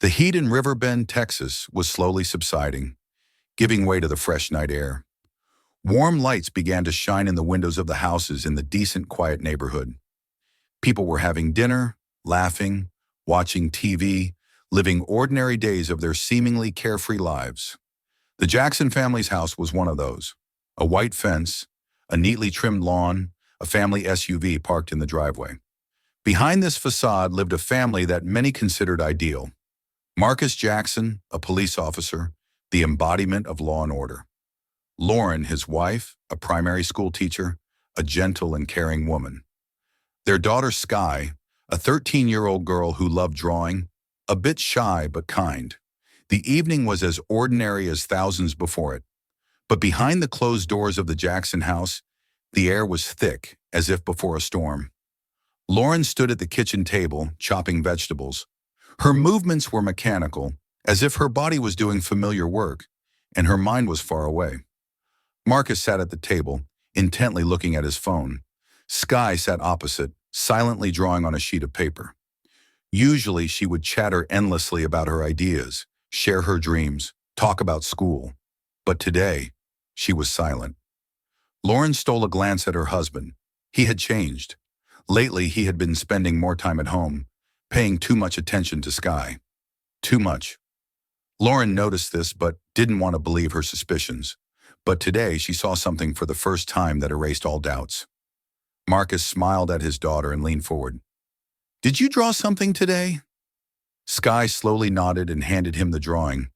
The heat in Riverbend, Texas, was slowly subsiding, giving way to the fresh night air. Warm lights began to shine in the windows of the houses in the decent, quiet neighborhood. People were having dinner, laughing, watching TV, living ordinary days of their seemingly carefree lives. The Jackson family's house was one of those. A white fence, a neatly trimmed lawn, a family SUV parked in the driveway. Behind this facade lived a family that many considered ideal. Marcus Jackson, a police officer, the embodiment of law and order. Lauren, his wife, a primary school teacher, a gentle and caring woman. Their daughter Sky, a 13-year-old girl who loved drawing, a bit shy but kind. The evening was as ordinary as thousands before it. But behind the closed doors of the Jackson house, the air was thick, as if before a storm. Lauren stood at the kitchen table, chopping vegetables. Her movements were mechanical, as if her body was doing familiar work, and her mind was far away. Marcus sat at the table, intently looking at his phone. Sky sat opposite, silently drawing on a sheet of paper. Usually she would chatter endlessly about her ideas, share her dreams, talk about school. But today, she was silent. Lauren stole a glance at her husband. He had changed. Lately, he had been spending more time at home, paying too much attention to Sky. Too much. Lauren noticed this but didn't want to believe her suspicions. But today she saw something for the first time that erased all doubts. Marcus smiled at his daughter and leaned forward. "Did you draw something today?" Sky slowly nodded and handed him the drawing.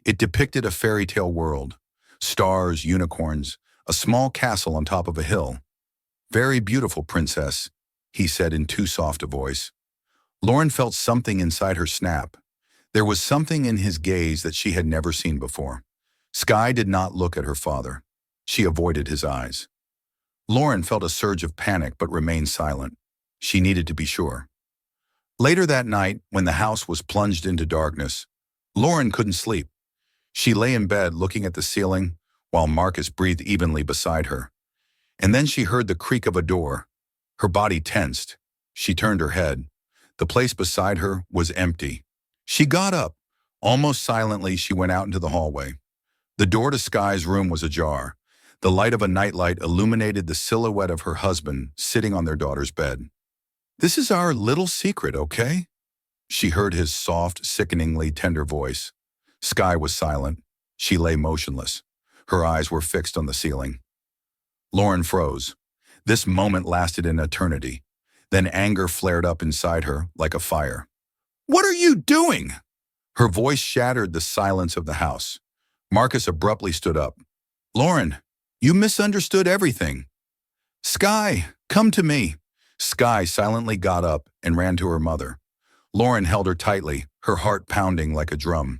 It depicted a fairy tale world. Stars, unicorns, a small castle on top of a hill. "Very beautiful, princess," he said in too soft a voice. Lauren felt something inside her snap. There was something in his gaze that she had never seen before. Sky did not look at her father. She avoided his eyes. Lauren felt a surge of panic but remained silent. She needed to be sure. Later that night, when the house was plunged into darkness, Lauren couldn't sleep. She lay in bed looking at the ceiling while Marcus breathed evenly beside her. And then she heard the creak of a door. Her body tensed. She turned her head. The place beside her was empty. She got up. Almost silently, she went out into the hallway. The door to Sky's room was ajar. The light of a nightlight illuminated the silhouette of her husband sitting on their daughter's bed. "This is our little secret, okay?" She heard his soft, sickeningly tender voice. Sky was silent. She lay motionless. Her eyes were fixed on the ceiling. Lauren froze. This moment lasted an eternity. Then anger flared up inside her like a fire. "What are you doing?" Her voice shattered the silence of the house. Marcus abruptly stood up. "Lauren, you misunderstood everything." "Sky, come to me." Sky silently got up and ran to her mother. Lauren held her tightly, her heart pounding like a drum.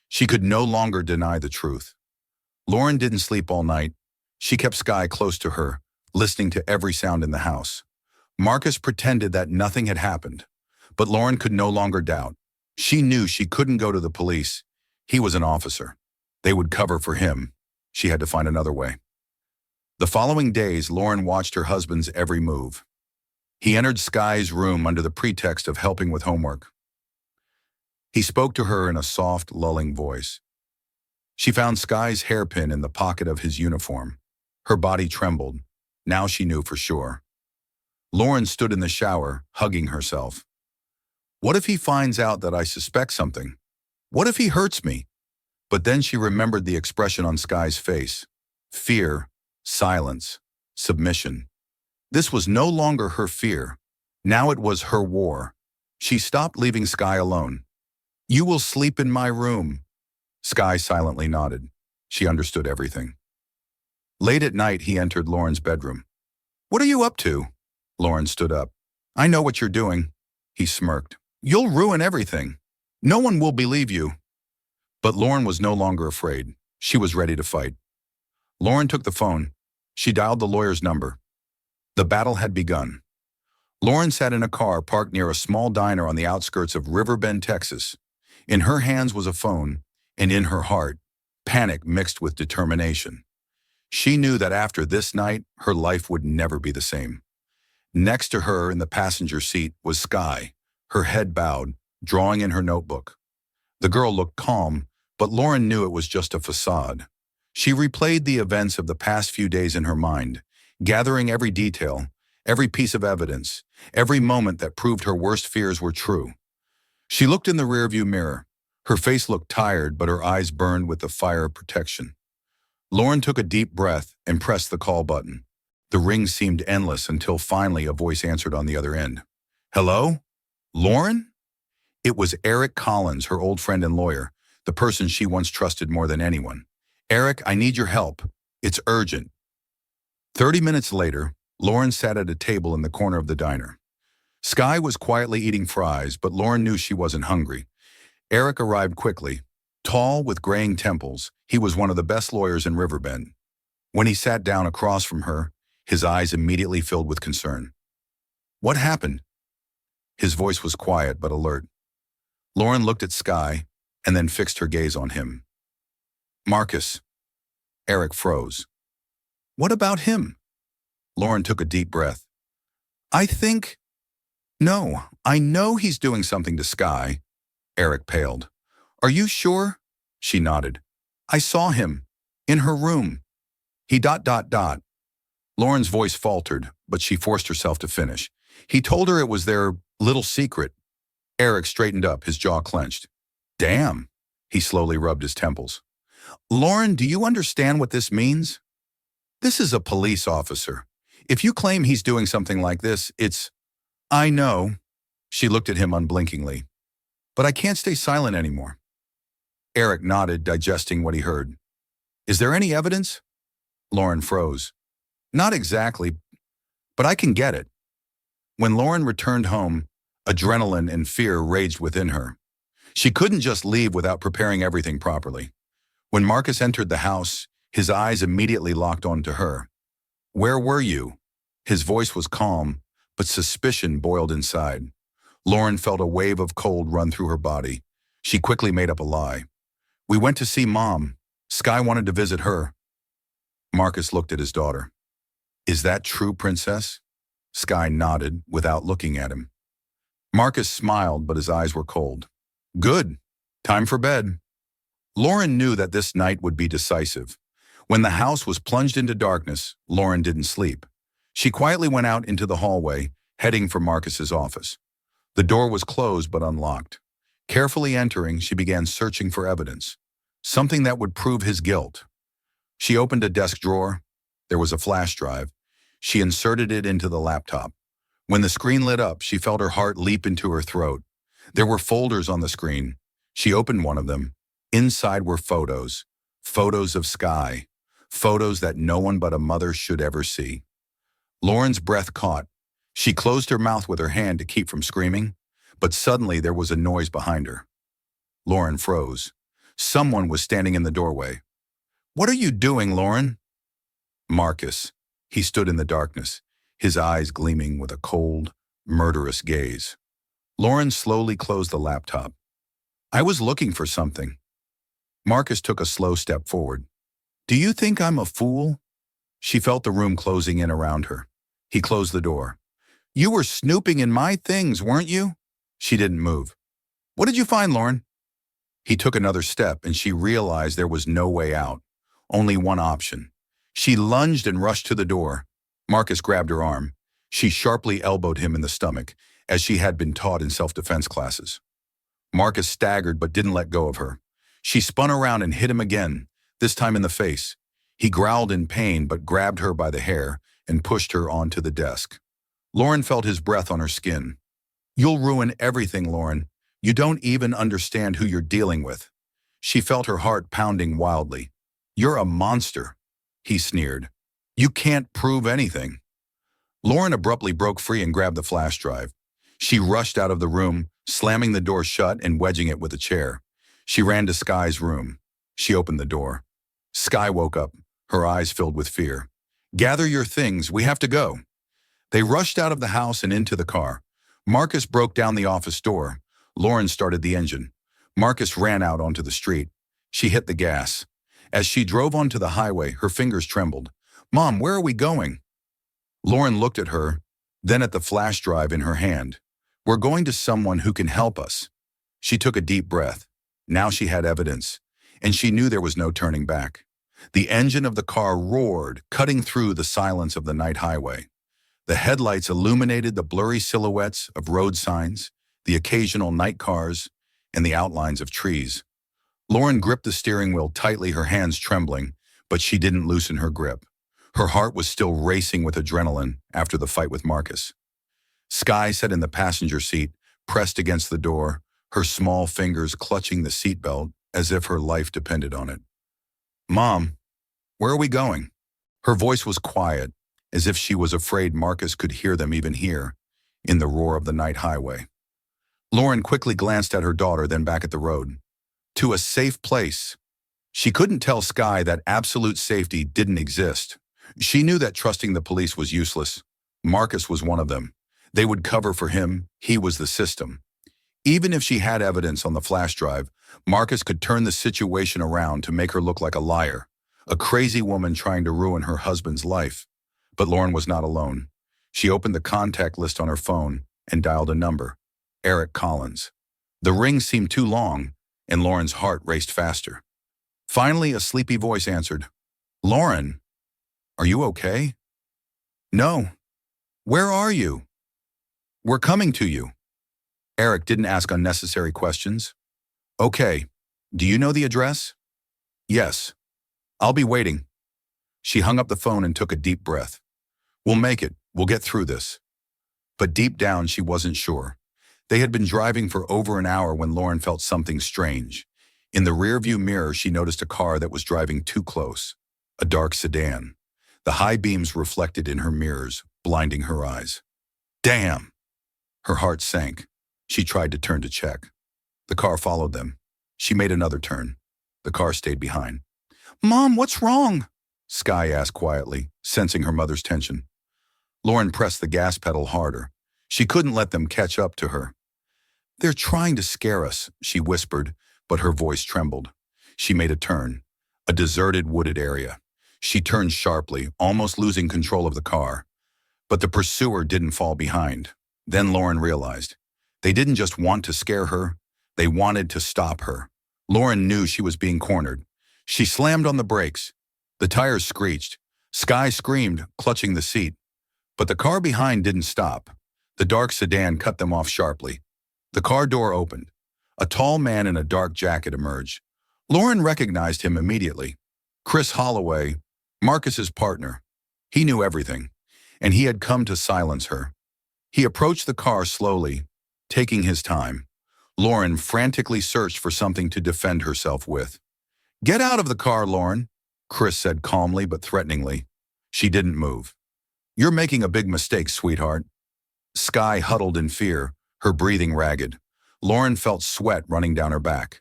She could no longer deny the truth. Lauren didn't sleep all night. She kept Sky close to her, listening to every sound in the house. Marcus pretended that nothing had happened, but Lauren could no longer doubt. She knew she couldn't go to the police. He was an officer. They would cover for him. She had to find another way. The following days, Lauren watched her husband's every move. He entered Sky's room under the pretext of helping with homework. He spoke to her in a soft, lulling voice. She found Sky's hairpin in the pocket of his uniform. Her body trembled. Now she knew for sure. Lauren stood in the shower, hugging herself. "What if he finds out that I suspect something? What if he hurts me?" But then she remembered the expression on Sky's face. Fear, silence, submission. This was no longer her fear. Now it was her war. She stopped leaving Sky alone. "You will sleep in my room." Sky silently nodded. She understood everything. Late at night, he entered Lauren's bedroom. "What are you up to?" Lauren stood up. "I know what you're doing." He smirked. "You'll ruin everything. No one will believe you." But Lauren was no longer afraid. She was ready to fight. Lauren took the phone. She dialed the lawyer's number. The battle had begun. Lauren sat in a car parked near a small diner on the outskirts of Riverbend, Texas. In her hands was a phone, and in her heart, panic mixed with determination. She knew that after this night, her life would never be the same. Next to her in the passenger seat was Sky, her head bowed, drawing in her notebook. The girl looked calm, but Lauren knew it was just a facade. She replayed the events of the past few days in her mind, gathering every detail, every piece of evidence, every moment that proved her worst fears were true. She looked in the rearview mirror. Her face looked tired, but her eyes burned with the fire of protection. Lauren took a deep breath and pressed the call button. The ring seemed endless until finally a voice answered on the other end. Hello? Lauren? It was Eric Collins, her old friend and lawyer, the person she once trusted more than anyone. Eric, I need your help. It's urgent. 30 minutes later, Lauren sat at a table in the corner of the diner. Sky was quietly eating fries, but Lauren knew she wasn't hungry. Eric arrived quickly. Tall, with graying temples, he was one of the best lawyers in Riverbend. When he sat down across from her, his eyes immediately filled with concern. What happened? His voice was quiet but alert. Lauren looked at Sky and then fixed her gaze on him. Marcus. Eric froze. What about him? Lauren took a deep breath. No, I know he's doing something to Sky. Eric paled. Are you sure? She nodded. I saw him. In her room. He ... Lauren's voice faltered, but she forced herself to finish. He told her it was their little secret. Eric straightened up, his jaw clenched. Damn. He slowly rubbed his temples. Lauren, do you understand what this means? This is a police officer. If you claim he's doing something like this, it's... I know. She looked at him unblinkingly. But I can't stay silent anymore. Eric nodded, digesting what he heard. Is there any evidence? Lauren froze. Not exactly, but I can get it. When Lauren returned home, adrenaline and fear raged within her. She couldn't just leave without preparing everything properly. When Marcus entered the house, his eyes immediately locked onto her. Where were you? His voice was calm, but suspicion boiled inside. Lauren felt a wave of cold run through her body. She quickly made up a lie. We went to see Mom. Sky wanted to visit her. Marcus looked at his daughter. Is that true, Princess? Sky nodded without looking at him. Marcus smiled, but his eyes were cold. Good. Time for bed. Lauren knew that this night would be decisive. When the house was plunged into darkness, Lauren didn't sleep. She quietly went out into the hallway, heading for Marcus's office. The door was closed but unlocked. Carefully entering, she began searching for evidence, something that would prove his guilt. She opened a desk drawer. There was a flash drive. She inserted it into the laptop. When the screen lit up, she felt her heart leap into her throat. There were folders on the screen. She opened one of them. Inside were photos. Photos of Sky. Photos that no one but a mother should ever see. Lauren's breath caught. She closed her mouth with her hand to keep from screaming, but suddenly there was a noise behind her. Lauren froze. Someone was standing in the doorway. What are you doing, Lauren? Marcus. He stood in the darkness, his eyes gleaming with a cold, murderous gaze. Lauren slowly closed the laptop. I was looking for something. Marcus took a slow step forward. Do you think I'm a fool? She felt the room closing in around her. He closed the door. You were snooping in my things, weren't you? She didn't move. What did you find, Lauren? He took another step and she realized there was no way out. Only one option. She lunged and rushed to the door. Marcus grabbed her arm. She sharply elbowed him in the stomach, as she had been taught in self-defense classes. Marcus staggered but didn't let go of her. She spun around and hit him again, this time in the face. He growled in pain but grabbed her by the hair and pushed her onto the desk. Lauren felt his breath on her skin. You'll ruin everything, Lauren. You don't even understand who you're dealing with. She felt her heart pounding wildly. You're a monster, he sneered. You can't prove anything. Lauren abruptly broke free and grabbed the flash drive. She rushed out of the room, slamming the door shut and wedging it with a chair. She ran to Sky's room. She opened the door. Sky woke up, her eyes filled with fear. Gather your things, we have to go. They rushed out of the house and into the car. Marcus broke down the office door. Lauren started the engine. Marcus ran out onto the street. She hit the gas. As she drove onto the highway, her fingers trembled. Mom, where are we going? Lauren looked at her, then at the flash drive in her hand. We're going to someone who can help us. She took a deep breath. Now she had evidence, and she knew there was no turning back. The engine of the car roared, cutting through the silence of the night highway. The headlights illuminated the blurry silhouettes of road signs, the occasional night cars, and the outlines of trees. Lauren gripped the steering wheel tightly, her hands trembling, but she didn't loosen her grip. Her heart was still racing with adrenaline after the fight with Marcus. Skye sat in the passenger seat, pressed against the door, her small fingers clutching the seatbelt as if her life depended on it. "Mom, where are we going?" Her voice was quiet, as if she was afraid Marcus could hear them even here, in the roar of the night highway. Lauren quickly glanced at her daughter, then back at the road. To a safe place. She couldn't tell Skye that absolute safety didn't exist. She knew that trusting the police was useless. Marcus was one of them. They would cover for him. He was the system. Even if she had evidence on the flash drive, Marcus could turn the situation around to make her look like a liar, a crazy woman trying to ruin her husband's life. But Lauren was not alone. She opened the contact list on her phone and dialed a number, Eric Collins. The ring seemed too long, and Lauren's heart raced faster. Finally, a sleepy voice answered. "Lauren, are you okay?" "No. Where are you?" "We're coming to you." Eric didn't ask unnecessary questions. "Okay. Do you know the address?" "Yes. I'll be waiting." She hung up the phone and took a deep breath. "We'll make it. We'll get through this." But deep down, she wasn't sure. They had been driving for over an hour when Lauren felt something strange. In the rearview mirror, she noticed a car that was driving too close, a dark sedan. The high beams reflected in her mirrors, blinding her eyes. Damn! Her heart sank. She tried to turn to check. The car followed them. She made another turn. The car stayed behind. "Mom, what's wrong?" Skye asked quietly, sensing her mother's tension. Lauren pressed the gas pedal harder. She couldn't let them catch up to her. "They're trying to scare us," she whispered, but her voice trembled. She made a turn, a deserted wooded area. She turned sharply, almost losing control of the car. But the pursuer didn't fall behind. Then Lauren realized. They didn't just want to scare her, they wanted to stop her. Lauren knew she was being cornered. She slammed on the brakes. The tires screeched. Skye screamed, clutching the seat. But the car behind didn't stop. The dark sedan cut them off sharply. The car door opened. A tall man in a dark jacket emerged. Lauren recognized him immediately. Chris Holloway, Marcus's partner. He knew everything, and he had come to silence her. He approached the car slowly, taking his time. Lauren frantically searched for something to defend herself with. "Get out of the car, Lauren," Chris said calmly but threateningly. She didn't move. "You're making a big mistake, sweetheart." Skye huddled in fear, her breathing ragged. Lauren felt sweat running down her back.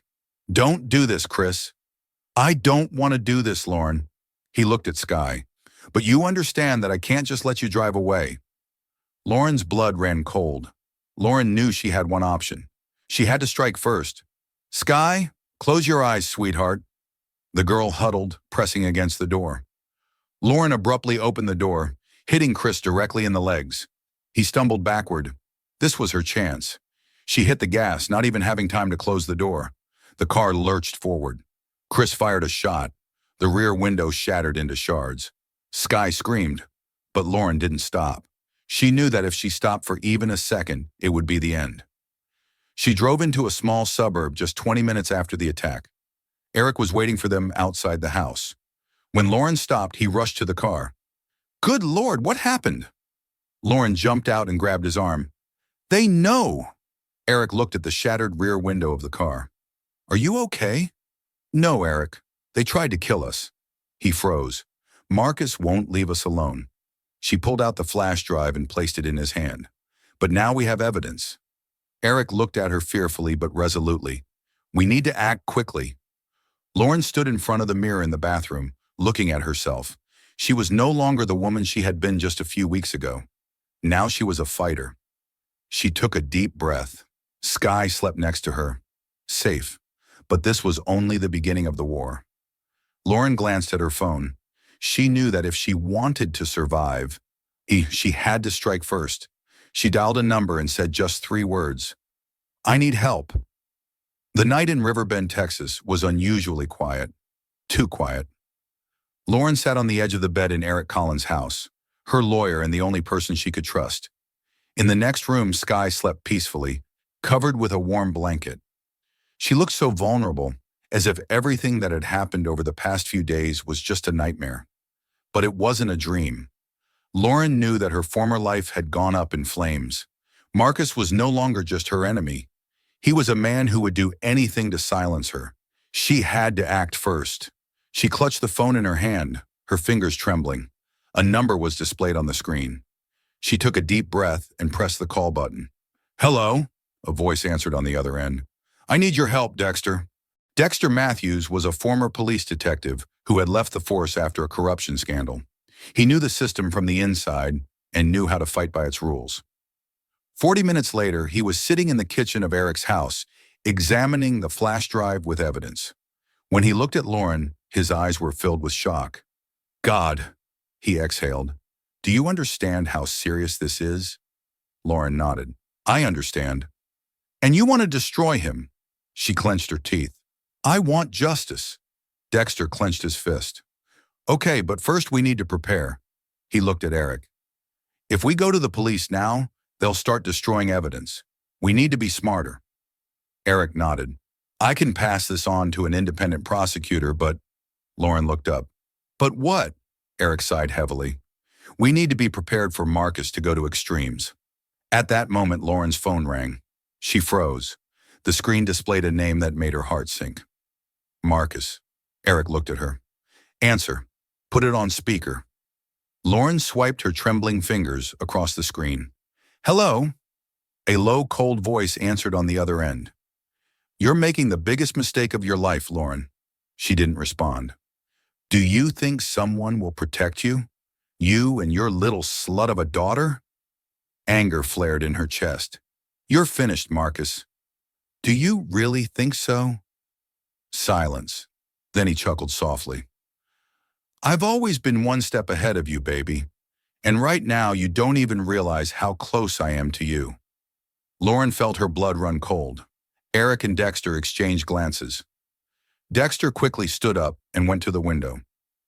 "Don't do this, Chris." "I don't want to do this, Lauren." He looked at Skye. "But you understand that I can't just let you drive away." Lauren's blood ran cold. Lauren knew she had one option. She had to strike first. "Skye, close your eyes, sweetheart." The girl huddled, pressing against the door. Lauren abruptly opened the door, hitting Chris directly in the legs. He stumbled backward. This was her chance. She hit the gas, not even having time to close the door. The car lurched forward. Chris fired a shot. The rear window shattered into shards. Skye screamed, but Lauren didn't stop. She knew that if she stopped for even a second, it would be the end. She drove into a small suburb just 20 minutes after the attack. Eric was waiting for them outside the house. When Lauren stopped, he rushed to the car. "Good Lord, what happened?" Lauren jumped out and grabbed his arm. "They know!" Eric looked at the shattered rear window of the car. "Are you okay?" "No, Eric. They tried to kill us." He froze. "Marcus won't leave us alone." She pulled out the flash drive and placed it in his hand. "But now we have evidence." Eric looked at her fearfully but resolutely. "We need to act quickly." Lauren stood in front of the mirror in the bathroom, looking at herself. She was no longer the woman she had been just a few weeks ago. Now she was a fighter. She took a deep breath. Skye slept next to her. Safe. But this was only the beginning of the war. Lauren glanced at her phone. She knew that if she wanted to survive, she had to strike first. She dialed a number and said just 3 words. "I need help." The night in Riverbend, Texas was unusually quiet. Too quiet. Lauren sat on the edge of the bed in Eric Collins' house, her lawyer and the only person she could trust. In the next room, Sky slept peacefully, covered with a warm blanket. She looked so vulnerable, as if everything that had happened over the past few days was just a nightmare. But it wasn't a dream. Lauren knew that her former life had gone up in flames. Marcus was no longer just her enemy. He was a man who would do anything to silence her. She had to act first. She clutched the phone in her hand, her fingers trembling. A number was displayed on the screen. She took a deep breath and pressed the call button. "Hello?" a voice answered on the other end. "I need your help, Dexter." Dexter Matthews was a former police detective who had left the force after a corruption scandal. He knew the system from the inside and knew how to fight by its rules. 40 minutes later, he was sitting in the kitchen of Eric's house, examining the flash drive with evidence. When he looked at Lauren, his eyes were filled with shock. "God," he exhaled. "Do you understand how serious this is?" Lauren nodded. "I understand." "And you want to destroy him?" She clenched her teeth. "I want justice." Dexter clenched his fist. "Okay, but first we need to prepare." He looked at Eric. "If we go to the police now, they'll start destroying evidence. We need to be smarter." Eric nodded. "I can pass this on to an independent prosecutor, but..." Lauren looked up. "But what?" Eric sighed heavily. "We need to be prepared for Marcus to go to extremes." At that moment, Lauren's phone rang. She froze. The screen displayed a name that made her heart sink. "Marcus." Eric looked at her. "Answer. Put it on speaker." Lauren swiped her trembling fingers across the screen. "Hello?" A low, cold voice answered on the other end. "You're making the biggest mistake of your life, Lauren." She didn't respond. "Do you think someone will protect you? You and your little slut of a daughter?" Anger flared in her chest. "You're finished, Marcus." "Do you really think so?" Silence. Then he chuckled softly. "I've always been one step ahead of you, baby. And right now you don't even realize how close I am to you." Lauren felt her blood run cold. Eric and Dexter exchanged glances. Dexter quickly stood up and went to the window.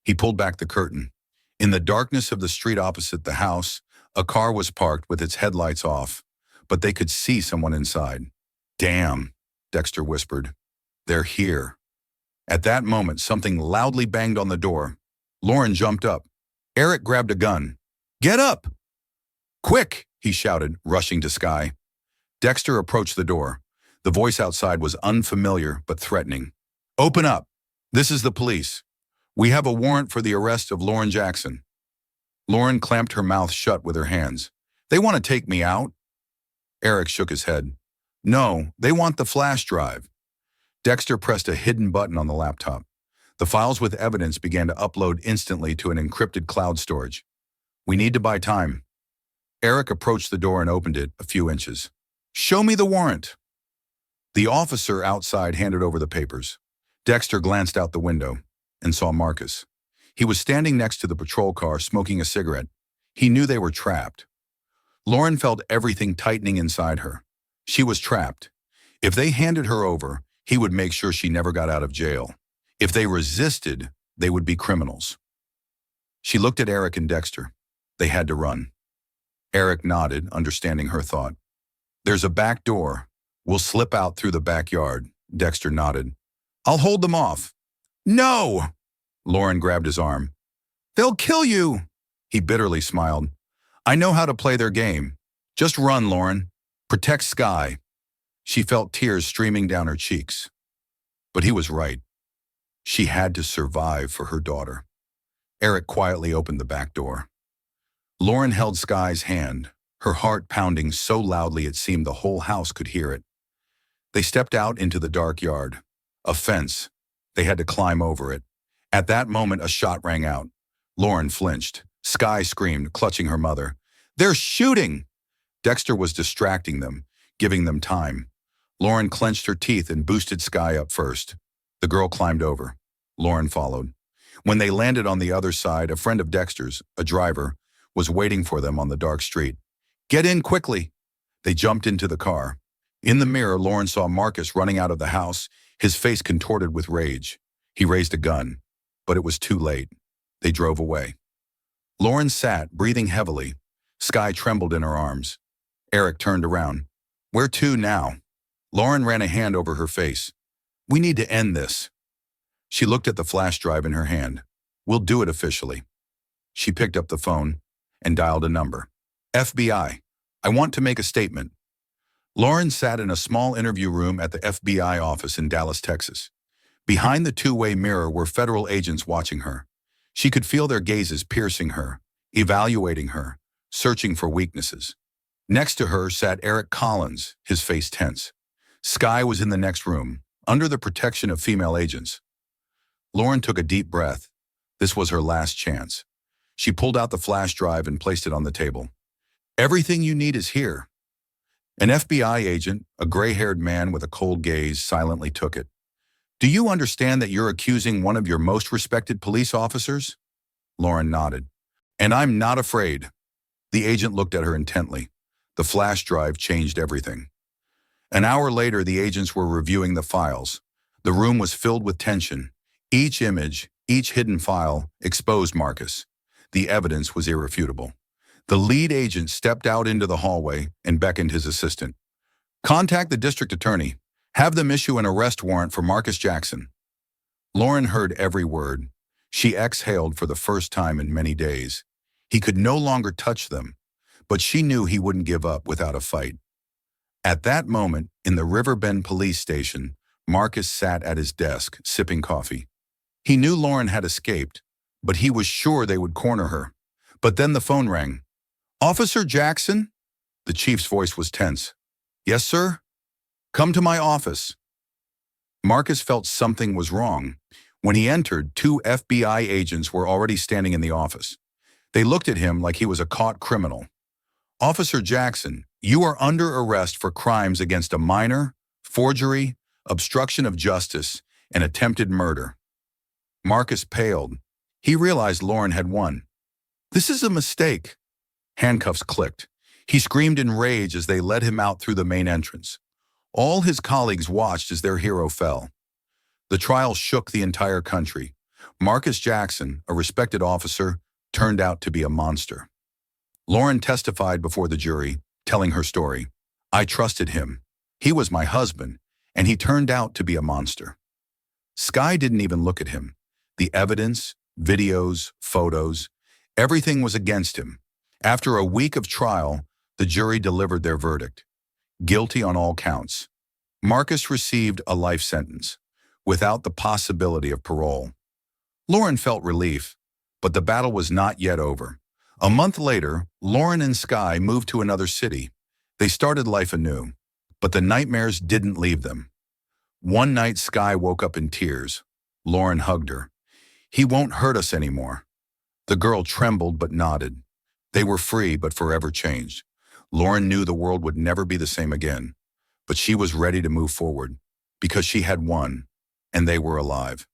He pulled back the curtain. In the darkness of the street opposite the house, a car was parked with its headlights off, but they could see someone inside. "Damn," Dexter whispered. "They're here." At that moment, something loudly banged on the door. Lauren jumped up. Eric grabbed a gun. "Get up!" "Quick!" he shouted, rushing to Sky. Dexter approached the door. The voice outside was unfamiliar but threatening. "Open up. This is the police. We have a warrant for the arrest of Lauren Jackson." Lauren clamped her mouth shut with her hands. "They want to take me out?" Eric shook his head. "No, they want the flash drive." Dexter pressed a hidden button on the laptop. The files with evidence began to upload instantly to an encrypted cloud storage. "We need to buy time." Eric approached the door and opened it a few inches. "Show me the warrant." The officer outside handed over the papers. Dexter glanced out the window and saw Marcus. He was standing next to the patrol car smoking a cigarette. He knew they were trapped. Lauren felt everything tightening inside her. She was trapped. If they handed her over, he would make sure she never got out of jail. If they resisted, they would be criminals. She looked at Eric and Dexter. They had to run. Eric nodded, understanding her thought. "There's a back door. We'll slip out through the backyard." Dexter nodded. "I'll hold them off." "No!" Lauren grabbed his arm. "They'll kill you!" He bitterly smiled. "I know how to play their game. Just run, Lauren. Protect Sky." She felt tears streaming down her cheeks. But he was right. She had to survive for her daughter. Eric quietly opened the back door. Lauren held Sky's hand, her heart pounding so loudly it seemed the whole house could hear it. They stepped out into the dark yard. A fence. They had to climb over it. At that moment, a shot rang out. Lauren flinched. Sky screamed, clutching her mother. "They're shooting!" Dexter was distracting them, giving them time. Lauren clenched her teeth and boosted Sky up first. The girl climbed over. Lauren followed. When they landed on the other side, a friend of Dexter's, a driver, was waiting for them on the dark street. "Get in quickly!" They jumped into the car. In the mirror, Lauren saw Marcus running out of the house, his face contorted with rage. He raised a gun, but it was too late. They drove away. Lauren sat, breathing heavily. Sky trembled in her arms. Eric turned around. "Where to now?" Lauren ran a hand over her face. "We need to end this." She looked at the flash drive in her hand. "We'll do it officially." She picked up the phone and dialed a number. "FBI, I want to make a statement." Lauren sat in a small interview room at the FBI office in Dallas, Texas. Behind the two-way mirror were federal agents watching her. She could feel their gazes piercing her, evaluating her, searching for weaknesses. Next to her sat Eric Collins, his face tense. Sky was in the next room, under the protection of female agents. Lauren took a deep breath. This was her last chance. She pulled out the flash drive and placed it on the table. "Everything you need is here." An FBI agent, a gray-haired man with a cold gaze, silently took it. "Do you understand that you're accusing one of your most respected police officers?" Lauren nodded. "And I'm not afraid." The agent looked at her intently. The flash drive changed everything. An hour later, the agents were reviewing the files. The room was filled with tension. Each image, each hidden file, exposed Marcus. The evidence was irrefutable. The lead agent stepped out into the hallway and beckoned his assistant. "Contact the district attorney. Have them issue an arrest warrant for Marcus Jackson." Lauren heard every word. She exhaled for the first time in many days. He could no longer touch them, but she knew he wouldn't give up without a fight. At that moment, in the Riverbend police station, Marcus sat at his desk, sipping coffee. He knew Lauren had escaped, but he was sure they would corner her. But then the phone rang. "Officer Jackson?" The chief's voice was tense. "Yes, sir?" "Come to my office." Marcus felt something was wrong. When he entered, two FBI agents were already standing in the office. They looked at him like he was a caught criminal. "Officer Jackson, you are under arrest for crimes against a minor, forgery, obstruction of justice, and attempted murder." Marcus paled. He realized Lauren had won. "This is a mistake." Handcuffs clicked. He screamed in rage as they led him out through the main entrance. All his colleagues watched as their hero fell. The trial shook the entire country. Marcus Jackson, a respected officer, turned out to be a monster. Lauren testified before the jury, telling her story. "I trusted him. He was my husband, and he turned out to be a monster." Sky didn't even look at him. The evidence, videos, photos, everything was against him. After a week of trial, the jury delivered their verdict. Guilty on all counts. Marcus received a life sentence, without the possibility of parole. Lauren felt relief, but the battle was not yet over. A month later, Lauren and Sky moved to another city. They started life anew, but the nightmares didn't leave them. One night, Sky woke up in tears. Lauren hugged her. "He won't hurt us anymore." The girl trembled but nodded. They were free but forever changed. Lauren knew the world would never be the same again, but she was ready to move forward because she had won, and they were alive.